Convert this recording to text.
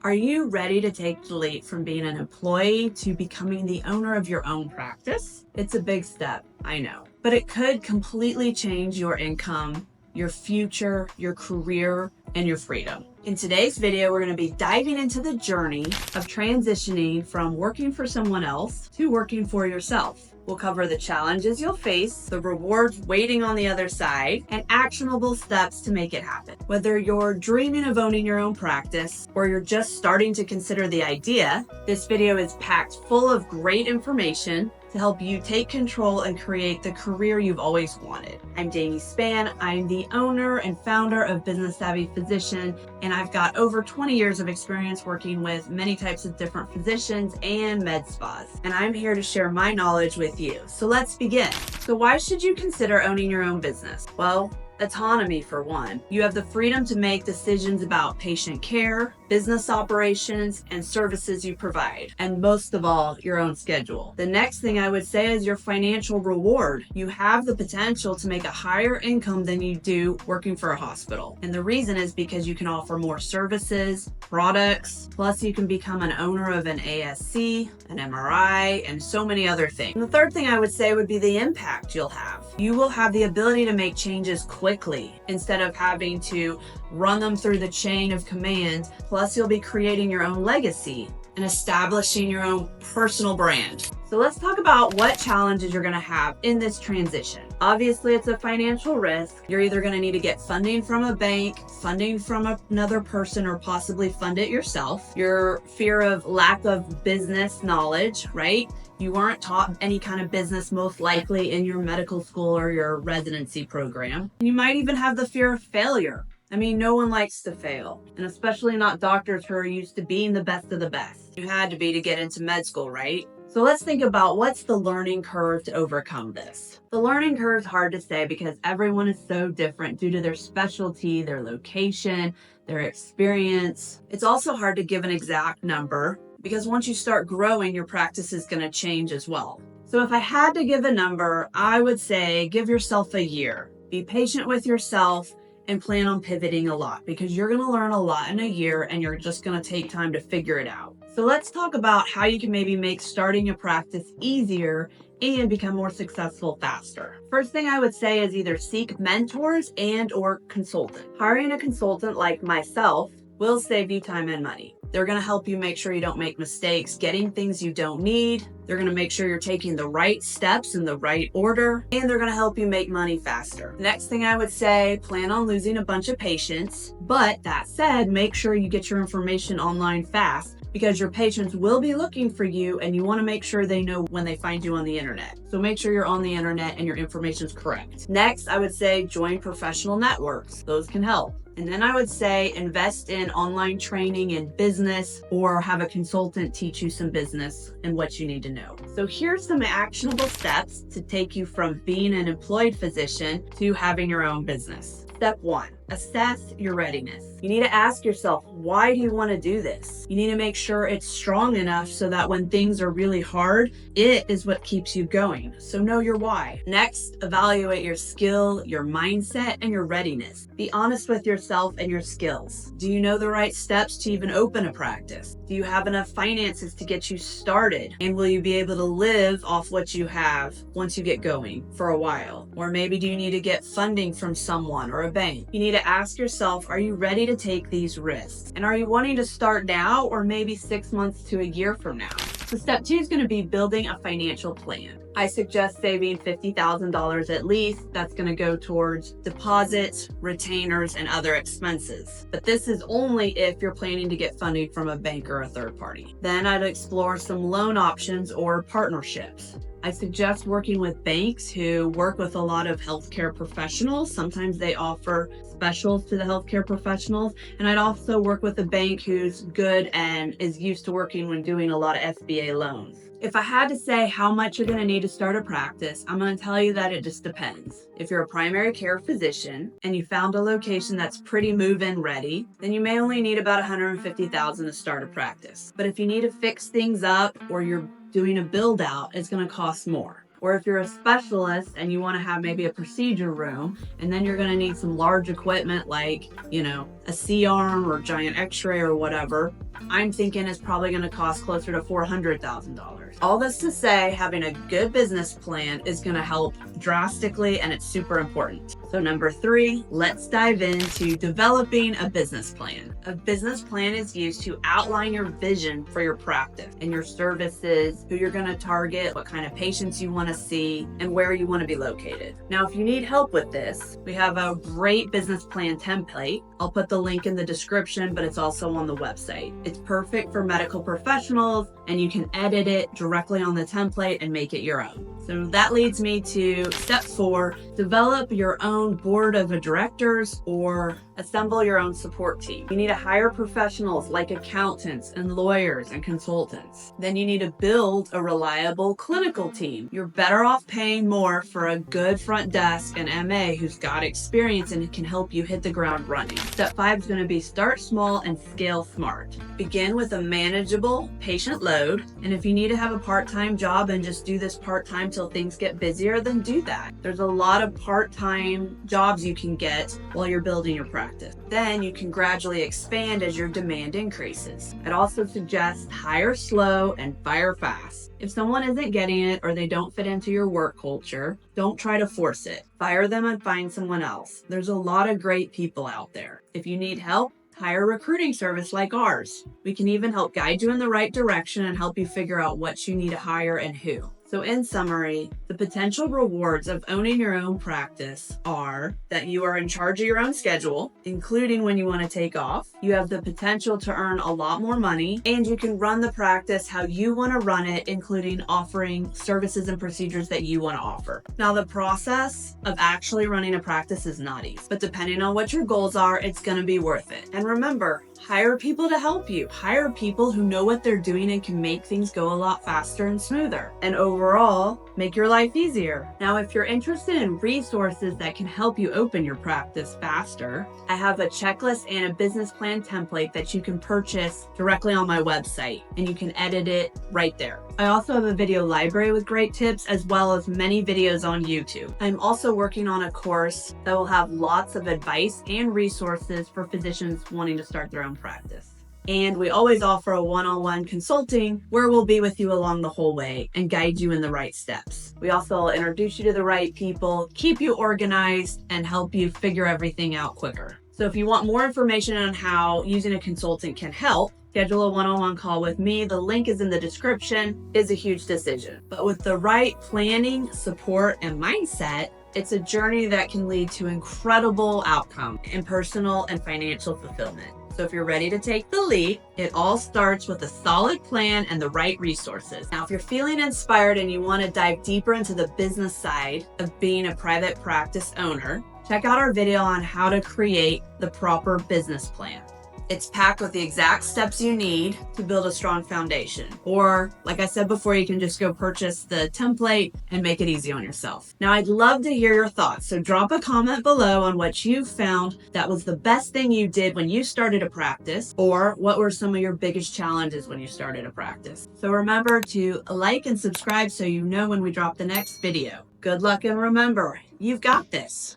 Are you ready to take the leap from being an employee to becoming the owner of your own practice? It's a big step, I know, but it could completely change your income, your future, your career, and your freedom. In today's video, we're going to be diving into the journey of transitioning from working for someone else to working for yourself. We'll cover the challenges you'll face, the rewards waiting on the other side, and actionable steps to make it happen. Whether you're dreaming of owning your own practice or you're just starting to consider the idea, this video is packed full of great information to help you take control and create the career you've always wanted. I'm Jamie Spann. I'm the owner and founder of Business Savvy Physician, and I've got over 20 years of experience working with many types of different physicians and med spas. And I'm here to share my knowledge with you. So let's begin. So why should you consider owning your own business? Well, autonomy for one. You have the freedom to make decisions about patient care, business operations, and services you provide, and most of all, your own schedule. The next thing I would say is your financial reward. You have the potential to make a higher income than you do working for a hospital. And the reason is because you can offer more services, products, plus you can become an owner of an ASC, an MRI, and so many other things. And the third thing I would say would be the impact you'll have. You will have the ability to make changes quickly instead of having to run them through the chain of command. Plus, you'll be creating your own legacy and establishing your own personal brand. So let's talk about what challenges you're going to have in this transition. Obviously, it's a financial risk. You're either going to need to get funding from a bank, funding from another person, or possibly fund it yourself. Your fear of lack of business knowledge, right? You weren't taught any kind of business most likely in your medical school or your residency program. You might even have the fear of failure. I mean, no one likes to fail, and especially not doctors who are used to being the best of the best. You had to be to get into med school, right? So let's think about what's the learning curve to overcome this. The learning curve is hard to say because everyone is so different due to their specialty, their location, their experience. It's also hard to give an exact number because once you start growing, your practice is going to change as well. So if I had to give a number, I would say give yourself a year. Be patient with yourself and plan on pivoting a lot because you're going to learn a lot in a year and you're just going to take time to figure it out. So let's talk about how you can maybe make starting a practice easier and become more successful faster. First thing I would say is either seek mentors and/or consultant. Hiring a consultant like myself will save you time and money. They're going to help you make sure you don't make mistakes getting things you don't need. They're going to make sure you're taking the right steps in the right order, and they're going to help you make money faster. Next thing I would say, plan on losing a bunch of patients, but that said, make sure you get your information online fast because your patients will be looking for you and you want to make sure they know when they find you on the internet. So make sure you're on the internet and your information is correct. Next, I would say join professional networks. Those can help. And then I would say invest in online training in business or have a consultant teach you some business and what you need to know. So here's some actionable steps to take you from being an employed physician to having your own business. Step 1, assess your readiness. You need to ask yourself, why do you want to do this? You need to make sure it's strong enough so that when things are really hard, it is what keeps you going. So know your why. Next, evaluate your skill, your mindset, and your readiness. Be honest with yourself and your skills. Do you know the right steps to even open a practice? Do you have enough finances to get you started? And will you be able to live off what you have once you get going for a while? Or maybe do you need to get funding from someone or a bank? You need to ask yourself, are you ready to take these risks? And are you wanting to start now or maybe 6 months to a year from now? So step 2 is going to be building a financial plan. I suggest saving $50,000 at least. That's going to go towards deposits, retainers, and other expenses. But this is only if you're planning to get funding from a bank or a third party. Then I'd explore some loan options or partnerships. I suggest working with banks who work with a lot of healthcare professionals. Sometimes they offer specials to the healthcare professionals. And I'd also work with a bank who's good and is used to working when doing a lot of SBA loans. If I had to say how much you're going to need to start a practice, I'm going to tell you that it just depends. If you're a primary care physician and you found a location that's pretty move-in ready, then you may only need about $150,000 to start a practice. But if you need to fix things up or you're doing a build out, it's going to cost more. Or if you're a specialist and you want to have maybe a procedure room, and then you're going to need some large equipment like, a C-arm or giant x-ray or whatever, I'm thinking it's probably going to cost closer to $400,000. All this to say, having a good business plan is going to help drastically, and it's super important. So number 3, let's dive into developing a business plan. A business plan is used to outline your vision for your practice and your services, who you're going to target, what kind of patients you want to see, and where you want to be located. Now, if you need help with this, we have a great business plan template. I'll put the link in the description, but it's also on the website. It's perfect for medical professionals, and you can edit it directly on the template and make it your own. So that leads me to step 4, develop your own board of directors or assemble your own support team. You need to hire professionals like accountants and lawyers and consultants. Then you need to build a reliable clinical team. You're better off paying more for a good front desk and MA who's got experience and can help you hit the ground running. Step 5 is going to be start small and scale smart. Begin with a manageable patient load, and if you need to have a part-time job and just do this part-time till things get busier, then do that. There's a lot of part-time jobs you can get while you're building your practice. Then you can gradually expand as your demand increases. I'd also suggest hire slow and fire fast. If someone isn't getting it or they don't fit into your work culture, don't try to force it. Fire them and find someone else. There's a lot of great people out there. If you need help, hire a recruiting service like ours. We can even help guide you in the right direction and help you figure out what you need to hire and who. So in summary, the potential rewards of owning your own practice are that you are in charge of your own schedule, including when you want to take off. You have the potential to earn a lot more money, and you can run the practice how you want to run it, including offering services and procedures that you want to offer. Now, the process of actually running a practice is not easy, but depending on what your goals are, it's going to be worth it. And remember, hire people to help you. Hire people who know what they're doing and can make things go a lot faster and smoother. And overall, make your life easier. Now, if you're interested in resources that can help you open your practice faster, I have a checklist and a business plan template that you can purchase directly on my website, and you can edit it right there. I also have a video library with great tips, as well as many videos on YouTube. I'm also working on a course that will have lots of advice and resources for physicians wanting to start their own practice. And we always offer a one-on-one consulting where we'll be with you along the whole way and guide you in the right steps. We also introduce you to the right people, keep you organized, and help you figure everything out quicker. So if you want more information on how using a consultant can help, schedule a one-on-one call with me. The link is in the description. It's a huge decision. But with the right planning, support, and mindset, it's a journey that can lead to incredible outcomes in personal and financial fulfillment. So if you're ready to take the lead, it all starts with a solid plan and the right resources. Now, if you're feeling inspired and you want to dive deeper into the business side of being a private practice owner, check out our video on how to create the proper business plan. It's packed with the exact steps you need to build a strong foundation. Or, like I said before, you can just go purchase the template and make it easy on yourself. Now, I'd love to hear your thoughts, so drop a comment below on what you found that was the best thing you did when you started a practice, or what were some of your biggest challenges when you started a practice. So remember to like and subscribe so you know when we drop the next video. Good luck, and remember, you've got this.